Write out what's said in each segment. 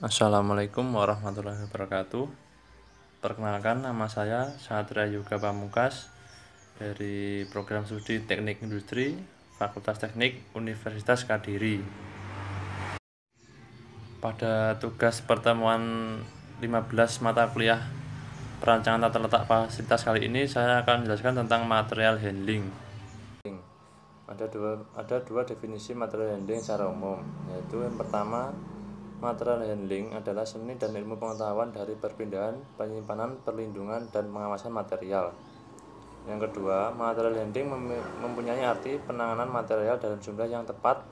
Assalamualaikum warahmatullahi wabarakatuh. Perkenalkan, nama saya Satria Yoga Pamungkas dari Program Studi Teknik Industri Fakultas Teknik Universitas Kediri. Pada tugas pertemuan 15 mata kuliah perancangan tata letak fasilitas kali ini, saya akan menjelaskan tentang material handling. Ada dua definisi material handling secara umum, yaitu yang pertama, material handling adalah seni dan ilmu pengetahuan dari perpindahan, penyimpanan, perlindungan, dan pengawasan material. Yang kedua, material handling mempunyai arti penanganan material dalam jumlah yang tepat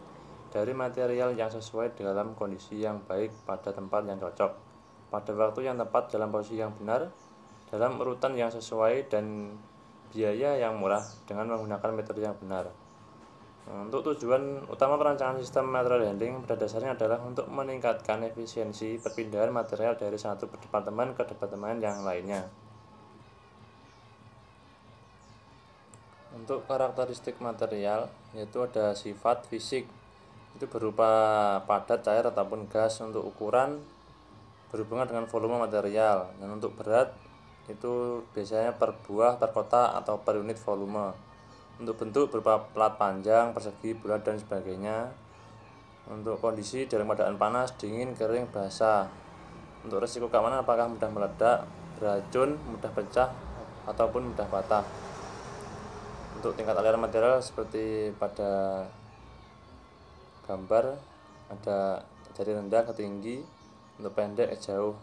dari material yang sesuai dalam kondisi yang baik pada tempat yang cocok, pada waktu yang tepat dalam posisi yang benar, dalam urutan yang sesuai, dan biaya yang murah dengan menggunakan metode yang benar. Untuk tujuan utama perancangan sistem material handling pada dasarnya adalah untuk meningkatkan efisiensi perpindahan material dari satu departemen ke departemen yang lainnya. Untuk karakteristik material, yaitu ada sifat fisik, itu berupa padat, cair, ataupun gas. Untuk ukuran, berhubungan dengan volume material. Dan untuk berat, itu biasanya per buah, per kotak, atau per unit volume. Untuk bentuk, berupa plat panjang, persegi, bulat, dan sebagainya. Untuk kondisi, dalam keadaan panas, dingin, kering, basah. Untuk resiko keamanan, apakah mudah meledak, beracun, mudah pecah, ataupun mudah patah. Untuk tingkat aliran material, seperti pada gambar, ada dari rendah ke tinggi, untuk pendek ke jauh.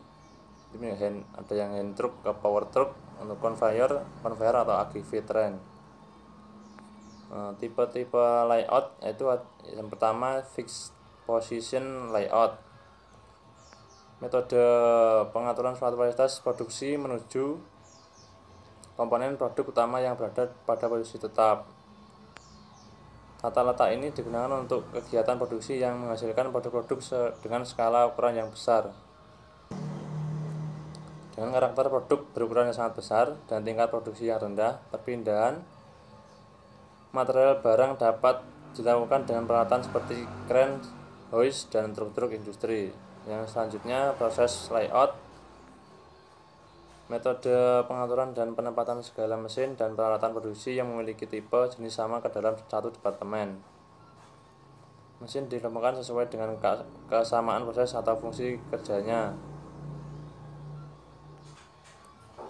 Ini ada yang hand truck ke power truck. Untuk conveyor atau AGV train. Tipe-tipe layout yaitu yang pertama, fixed position layout. Metode pengaturan suatu fasilitas produksi menuju komponen produk utama yang berada pada posisi tetap. Tata letak ini digunakan untuk kegiatan produksi yang menghasilkan produk-produk dengan skala ukuran yang besar, dengan karakter produk berukuran yang sangat besar dan tingkat produksi yang rendah. Perpindahan material barang dapat dilakukan dengan peralatan seperti kren, hoist, dan truk-truk industri. Yang selanjutnya, proses layout. Metode pengaturan dan penempatan segala mesin dan peralatan produksi yang memiliki tipe jenis sama ke dalam satu departemen. Mesin dikelompokkan sesuai dengan kesamaan proses atau fungsi kerjanya.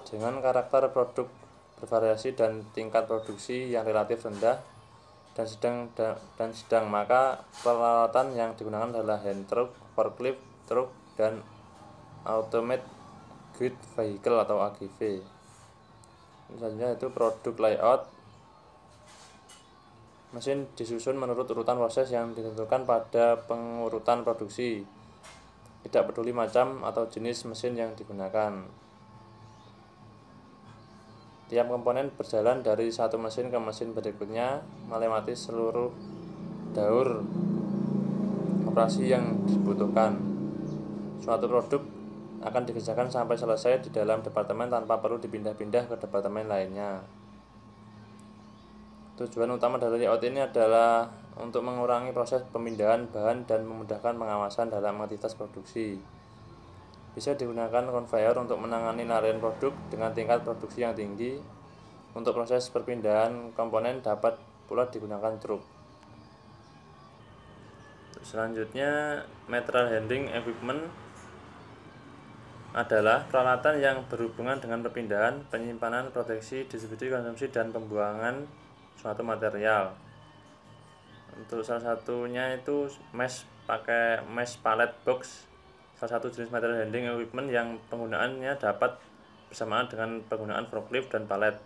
Dengan karakter produk bervariasi dan tingkat produksi yang relatif rendah dan sedang, maka peralatan yang digunakan adalah hand truck, forklift truck, dan automated goods vehicle atau AGV. Selanjutnya itu produk layout. Mesin disusun menurut urutan proses yang ditentukan pada pengurutan produksi, tidak peduli macam atau jenis mesin yang digunakan. Tiap komponen berjalan dari satu mesin ke mesin berikutnya melewati seluruh daur operasi yang dibutuhkan. Suatu produk akan dikerjakan sampai selesai di dalam departemen tanpa perlu dipindah-pindah ke departemen lainnya. Tujuan utama dari layout ini adalah untuk mengurangi proses pemindahan bahan dan memudahkan pengawasan dalam aktivitas produksi. Bisa digunakan conveyor untuk menangani larian produk dengan tingkat produksi yang tinggi. Untuk proses perpindahan komponen dapat pula digunakan truk. Selanjutnya, material handling equipment adalah peralatan yang berhubungan dengan perpindahan, penyimpanan, proteksi, distribusi, konsumsi, dan pembuangan suatu material. Untuk salah satunya itu pakai mesh pallet box, salah satu jenis material handling equipment yang penggunaannya dapat bersamaan dengan penggunaan forklift dan palet.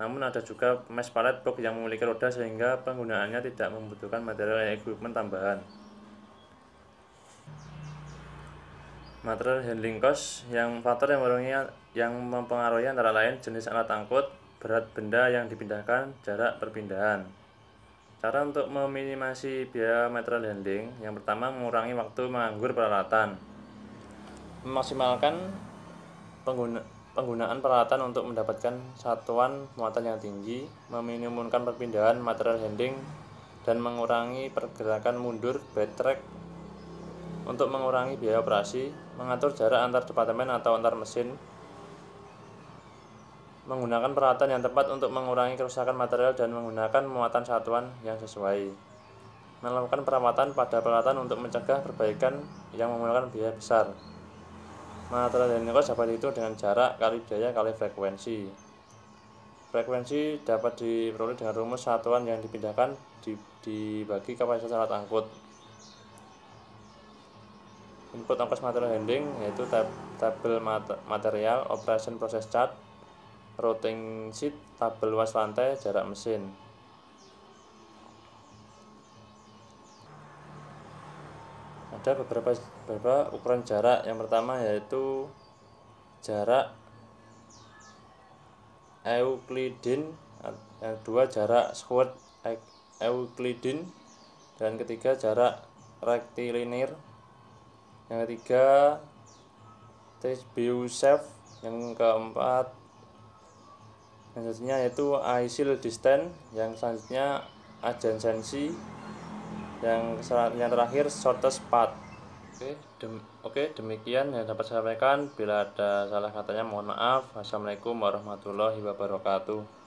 Namun ada juga mesh pallet box yang memiliki roda sehingga penggunaannya tidak membutuhkan material equipment tambahan. Material handling cost, yang faktor yang mempengaruhi antara lain jenis alat angkut, berat benda yang dipindahkan, jarak perpindahan. Cara untuk meminimasi biaya material handling, yang pertama, mengurangi waktu menganggur peralatan. Memaksimalkan penggunaan peralatan untuk mendapatkan satuan muatan yang tinggi, meminimumkan perpindahan material handling, dan mengurangi pergerakan mundur backtrack. untuk mengurangi biaya operasi, mengatur jarak antar departemen atau antar mesin, menggunakan peralatan yang tepat untuk mengurangi kerusakan material dan menggunakan muatan satuan yang sesuai, melakukan perawatan pada peralatan untuk mencegah perbaikan yang memakan biaya besar. Material dan kos dapat dihitung dengan jarak kali biaya kali frekuensi. Frekuensi dapat diperoleh dengan rumus satuan yang dipindahkan dibagi kapasitas alat angkut. Input ongkos material handling yaitu tabel material, operation process chart, routing sheet, tabel luas lantai, jarak mesin. Ada beberapa ukuran jarak. Yang pertama yaitu jarak Euclidean, yang kedua jarak squared Euclidean, dan ketiga jarak rectilinear, yang ketiga Bezout, yang keempat yang selanjutnya yaitu axial distance, yang selanjutnya adjacency, yang terakhir shortest path. Oke, demikian yang dapat saya sampaikan. Bila ada salah katanya mohon maaf. Wassalamualaikum warahmatullahi wabarakatuh.